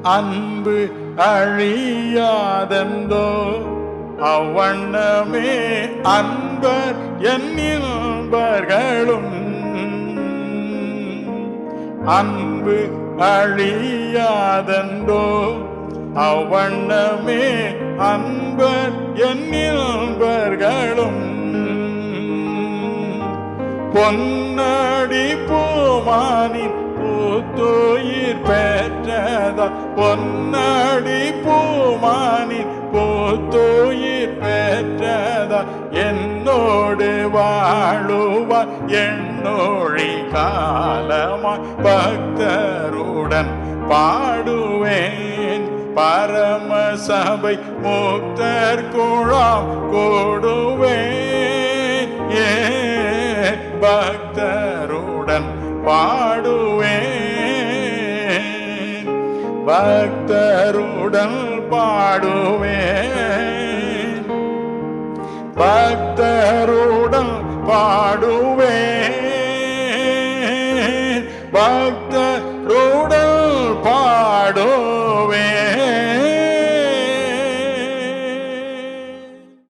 அன்பு அழியாதெந்தோ அவ்வண்ணமே அன்பர் என்னில்பர்களும். அன்பு அழியாதெந்தோ அவ்வண்ணமே அன்பர் என்னில்பர்களும். பொன்னடி பூமானின் பூத்துயிர் பெற்றதா பொன்னடி பூமானின் பூத்துயிர் பெற்றதா என்னோடு வாழுவார் எண்ணொழி காலமாய் பக்தருடன் பாடுவேன். பரமசபை முக்தர் குழாம் கூடுவேன். பக்தருடன் பாடுவேன். பக்தருடன் பாடுவேன். பக்தருடன் பாடுவேன்.